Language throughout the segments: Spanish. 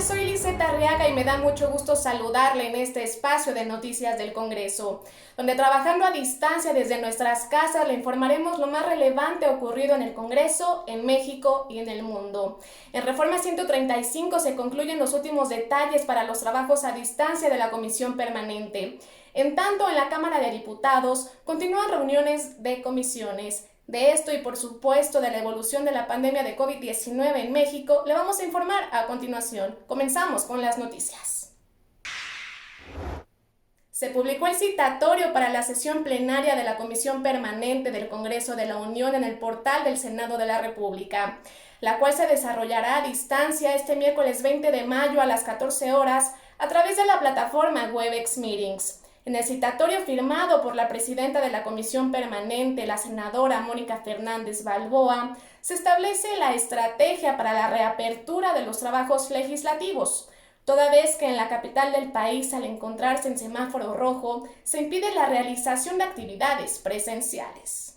Soy Lisette Arriaga y me da mucho gusto saludarle en este espacio de noticias del Congreso, donde trabajando a distancia desde nuestras casas le informaremos lo más relevante ocurrido en el Congreso, en México y en el mundo. En Reforma 135 se concluyen los últimos detalles para los trabajos a distancia de la Comisión Permanente. En tanto, en la Cámara de Diputados continúan reuniones de comisiones. De esto y por supuesto de la evolución de la pandemia de COVID-19 en México, le vamos a informar a continuación. Comenzamos con las noticias. Se publicó el citatorio para la sesión plenaria de la Comisión Permanente del Congreso de la Unión en el portal del Senado de la República, la cual se desarrollará a distancia este miércoles 20 de mayo a las 14 horas a través de la plataforma Webex Meetings. En el citatorio firmado por la presidenta de la Comisión Permanente, la senadora Mónica Fernández Balboa, se establece la estrategia para la reapertura de los trabajos legislativos, toda vez que en la capital del país, al encontrarse en semáforo rojo, se impide la realización de actividades presenciales.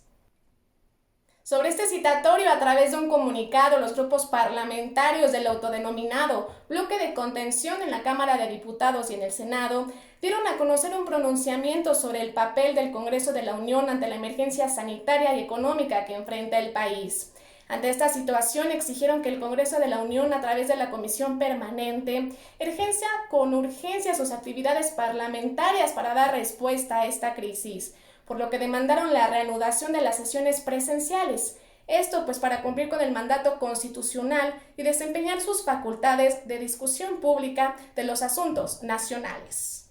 Sobre este citatorio, a través de un comunicado, los grupos parlamentarios del autodenominado Bloque de Contención en la Cámara de Diputados y en el Senado dieron a conocer un pronunciamiento sobre el papel del Congreso de la Unión ante la emergencia sanitaria y económica que enfrenta el país. Ante esta situación, exigieron que el Congreso de la Unión, a través de la Comisión Permanente, ejerza con urgencia sus actividades parlamentarias para dar respuesta a esta crisis, por lo que demandaron la reanudación de las sesiones presenciales. Esto pues para cumplir con el mandato constitucional y desempeñar sus facultades de discusión pública de los asuntos nacionales.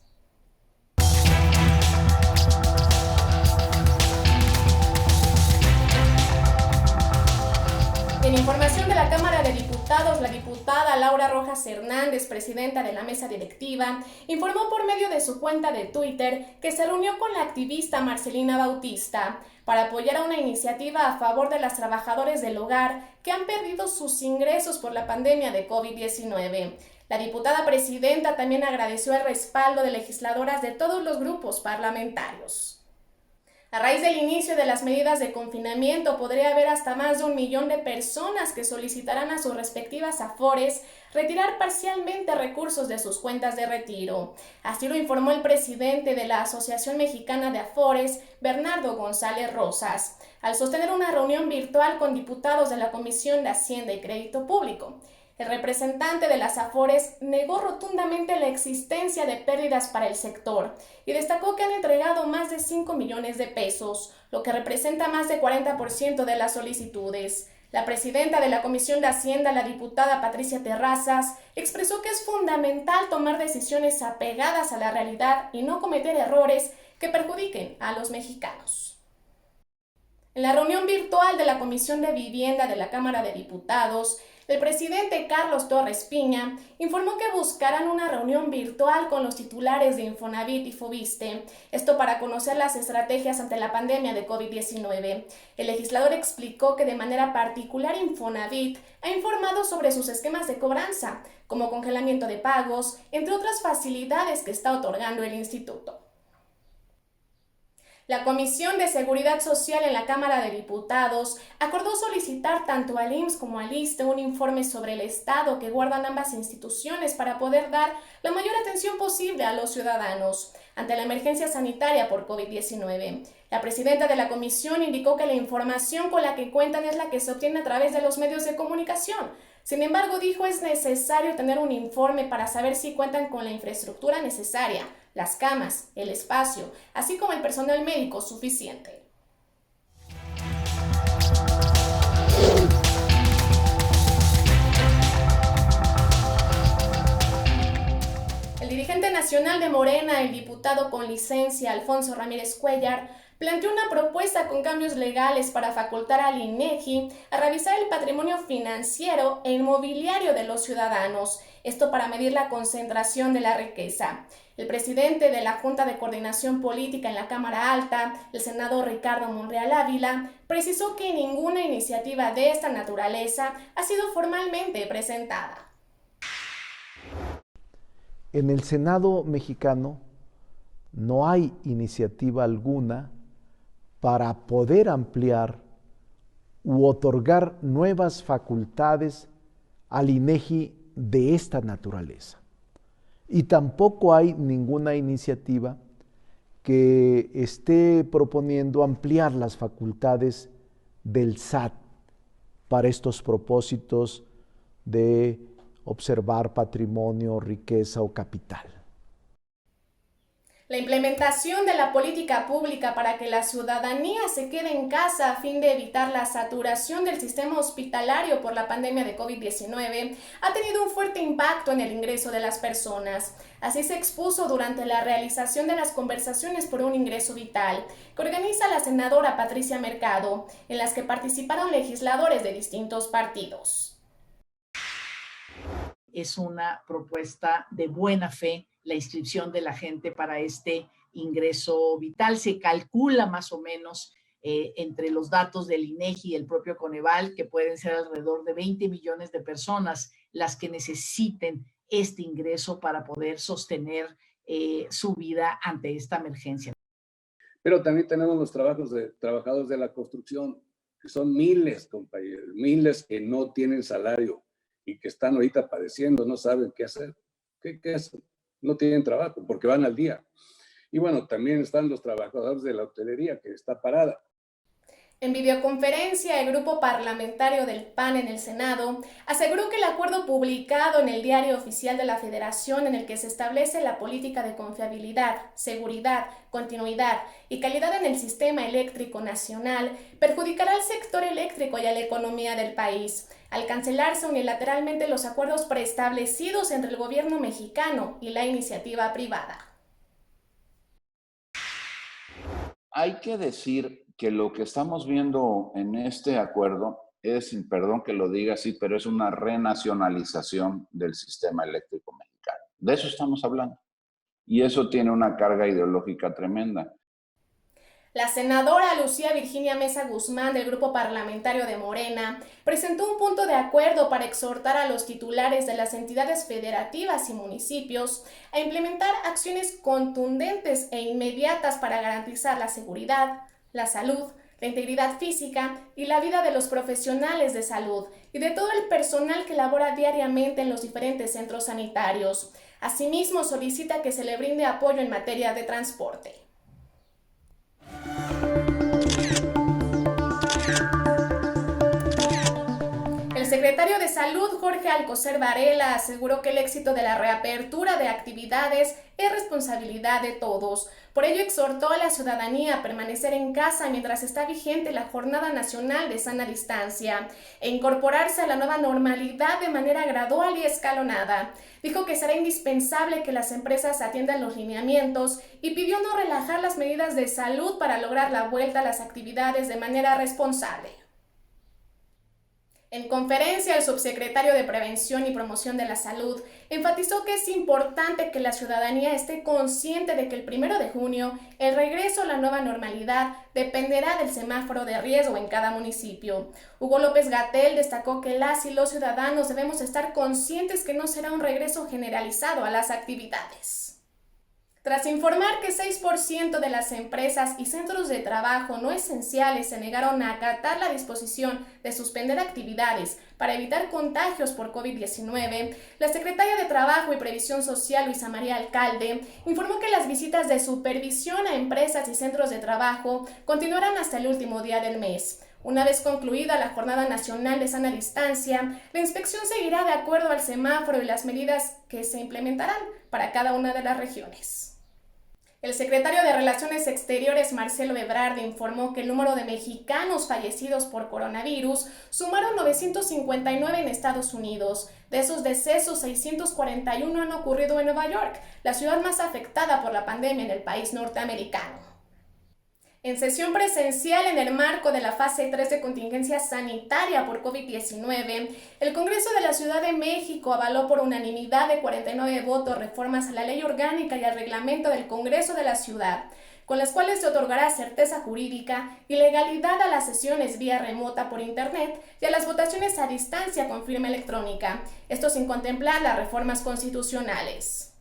En información de la Cámara de Diputados, la diputada Laura Rojas Hernández, presidenta de la mesa directiva, informó por medio de su cuenta de Twitter que se reunió con la activista Marcelina Bautista para apoyar a una iniciativa a favor de las trabajadoras del hogar que han perdido sus ingresos por la pandemia de COVID-19. La diputada presidenta también agradeció el respaldo de legisladoras de todos los grupos parlamentarios. A raíz del inicio de las medidas de confinamiento, podría haber hasta más de 1 millón de personas que solicitarán a sus respectivas Afores retirar parcialmente recursos de sus cuentas de retiro. Así lo informó el presidente de la Asociación Mexicana de Afores, Bernardo González Rosas, al sostener una reunión virtual con diputados de la Comisión de Hacienda y Crédito Público. El representante de las Afores negó rotundamente la existencia de pérdidas para el sector y destacó que han entregado más de 5 millones de pesos, lo que representa más de 40% de las solicitudes. La presidenta de la Comisión de Hacienda, la diputada Patricia Terrazas, expresó que es fundamental tomar decisiones apegadas a la realidad y no cometer errores que perjudiquen a los mexicanos. En la reunión virtual de la Comisión de Vivienda de la Cámara de Diputados, el presidente Carlos Torres Piña informó que buscarán una reunión virtual con los titulares de Infonavit y Foviste, esto para conocer las estrategias ante la pandemia de COVID-19. El legislador explicó que de manera particular Infonavit ha informado sobre sus esquemas de cobranza, como congelamiento de pagos, entre otras facilidades que está otorgando el instituto. La Comisión de Seguridad Social en la Cámara de Diputados acordó solicitar tanto al IMSS como al ISSSTE un informe sobre el estado que guardan ambas instituciones para poder dar la mayor atención posible a los ciudadanos ante la emergencia sanitaria por COVID-19. La presidenta de la comisión indicó que la información con la que cuentan es la que se obtiene a través de los medios de comunicación. Sin embargo, dijo, es necesario tener un informe para saber si cuentan con la infraestructura necesaria, las camas, el espacio, así como el personal médico suficiente. El dirigente nacional de Morena, el diputado con licencia Alfonso Ramírez Cuellar, planteó una propuesta con cambios legales para facultar al INEGI a revisar el patrimonio financiero e inmobiliario de los ciudadanos, esto para medir la concentración de la riqueza. El presidente de la Junta de Coordinación Política en la Cámara Alta, el senador Ricardo Monreal Ávila, precisó que ninguna iniciativa de esta naturaleza ha sido formalmente presentada. En el Senado mexicano no hay iniciativa alguna para poder ampliar u otorgar nuevas facultades al INEGI de esta naturaleza. Y tampoco hay ninguna iniciativa que esté proponiendo ampliar las facultades del SAT para estos propósitos de observar patrimonio, riqueza o capital. La implementación de la política pública para que la ciudadanía se quede en casa a fin de evitar la saturación del sistema hospitalario por la pandemia de COVID-19 ha tenido un fuerte impacto en el ingreso de las personas. Así se expuso durante la realización de las conversaciones por un ingreso vital, que organiza la senadora Patricia Mercado, en las que participaron legisladores de distintos partidos. Es una propuesta de buena fe la inscripción de la gente para este ingreso vital. Se calcula más o menos entre los datos del INEGI y el propio Coneval que pueden ser alrededor de 20 millones de personas las que necesiten este ingreso para poder sostener su vida ante esta emergencia. Pero también tenemos los trabajadores de la construcción, que son miles, compañeros, miles que no tienen salario y que están ahorita padeciendo, no saben qué hacer. ¿Qué hacen? No tienen trabajo porque van al día. Y bueno, también están los trabajadores de la hotelería que está parada. En videoconferencia, el grupo parlamentario del PAN en el Senado aseguró que el acuerdo publicado en el Diario Oficial de la Federación, en el que se establece la política de confiabilidad, seguridad, continuidad y calidad en el sistema eléctrico nacional, perjudicará al sector eléctrico y a la economía del país, al cancelarse unilateralmente los acuerdos preestablecidos entre el gobierno mexicano y la iniciativa privada. Hay que decir que lo que estamos viendo en este acuerdo es, perdón que lo diga así, pero es una renacionalización del sistema eléctrico mexicano. De eso estamos hablando. Y eso tiene una carga ideológica tremenda. La senadora Lucía Virginia Mesa Guzmán, del grupo parlamentario de Morena, presentó un punto de acuerdo para exhortar a los titulares de las entidades federativas y municipios a implementar acciones contundentes e inmediatas para garantizar la seguridad, la salud, la integridad física y la vida de los profesionales de salud y de todo el personal que labora diariamente en los diferentes centros sanitarios. Asimismo, solicita que se le brinde apoyo en materia de transporte. El secretario de Salud, Jorge Alcocer Varela, aseguró que el éxito de la reapertura de actividades es responsabilidad de todos. Por ello, exhortó a la ciudadanía a permanecer en casa mientras está vigente la Jornada Nacional de Sana Distancia e incorporarse a la nueva normalidad de manera gradual y escalonada. Dijo que será indispensable que las empresas atiendan los lineamientos y pidió no relajar las medidas de salud para lograr la vuelta a las actividades de manera responsable. En conferencia, el subsecretario de Prevención y Promoción de la Salud enfatizó que es importante que la ciudadanía esté consciente de que el 1 de junio el regreso a la nueva normalidad dependerá del semáforo de riesgo en cada municipio. Hugo López-Gatell destacó que las y los ciudadanos debemos estar conscientes que no será un regreso generalizado a las actividades. Tras informar que 6% de las empresas y centros de trabajo no esenciales se negaron a acatar la disposición de suspender actividades para evitar contagios por COVID-19, la secretaria de Trabajo y Previsión Social, Luisa María Alcalde, informó que las visitas de supervisión a empresas y centros de trabajo continuarán hasta el último día del mes. Una vez concluida la Jornada Nacional de Sana Distancia, la inspección seguirá de acuerdo al semáforo y las medidas que se implementarán para cada una de las regiones. El secretario de Relaciones Exteriores, Marcelo Ebrard, informó que el número de mexicanos fallecidos por coronavirus sumaron 959 en Estados Unidos. De esos decesos, 641 han ocurrido en Nueva York, la ciudad más afectada por la pandemia en el país norteamericano. En sesión presencial en el marco de la fase 3 de contingencia sanitaria por COVID-19, el Congreso de la Ciudad de México avaló por unanimidad de 49 votos reformas a la Ley Orgánica y al Reglamento del Congreso de la Ciudad, con las cuales se otorgará certeza jurídica y legalidad a las sesiones vía remota por Internet y a las votaciones a distancia con firma electrónica, esto sin contemplar las reformas constitucionales.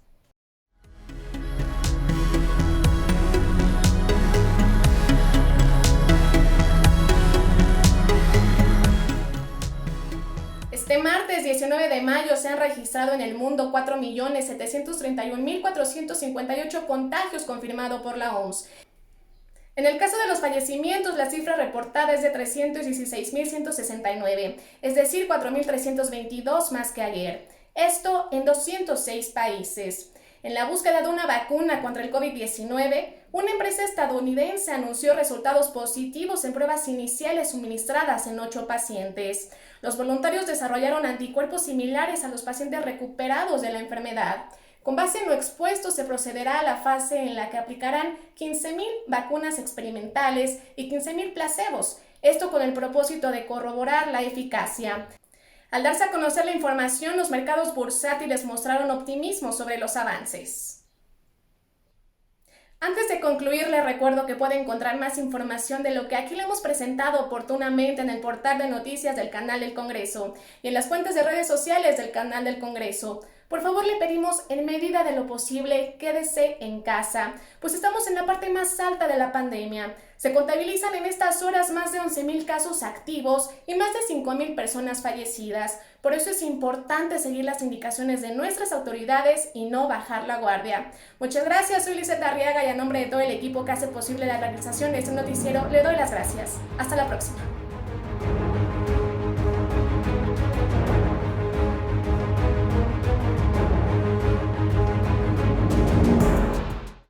Este martes 19 de de mayo se han registrado en el mundo 4.731.458 contagios confirmados por la OMS. En el caso de los fallecimientos, la cifra reportada es de 316.169, es decir, 4.322 más que ayer. Esto en 206 países. En la búsqueda de una vacuna contra el COVID-19, una empresa estadounidense anunció resultados positivos en pruebas iniciales suministradas en 8 pacientes. Los voluntarios desarrollaron anticuerpos similares a los pacientes recuperados de la enfermedad. Con base en lo expuesto, se procederá a la fase en la que aplicarán 15.000 vacunas experimentales y 15.000 placebos, esto con el propósito de corroborar la eficacia. Al darse a conocer la información, los mercados bursátiles mostraron optimismo sobre los avances. Antes de concluir, les recuerdo que puede encontrar más información de lo que aquí le hemos presentado oportunamente en el portal de noticias del canal del Congreso y en las fuentes de redes sociales del canal del Congreso. Por favor, le pedimos, en medida de lo posible, quédese en casa, pues estamos en la parte más alta de la pandemia. Se contabilizan en estas horas más de 11.000 casos activos y más de 5.000 personas fallecidas. Por eso es importante seguir las indicaciones de nuestras autoridades y no bajar la guardia. Muchas gracias, soy Lizeth Arriaga y a nombre de todo el equipo que hace posible la realización de este noticiero, le doy las gracias. Hasta la próxima.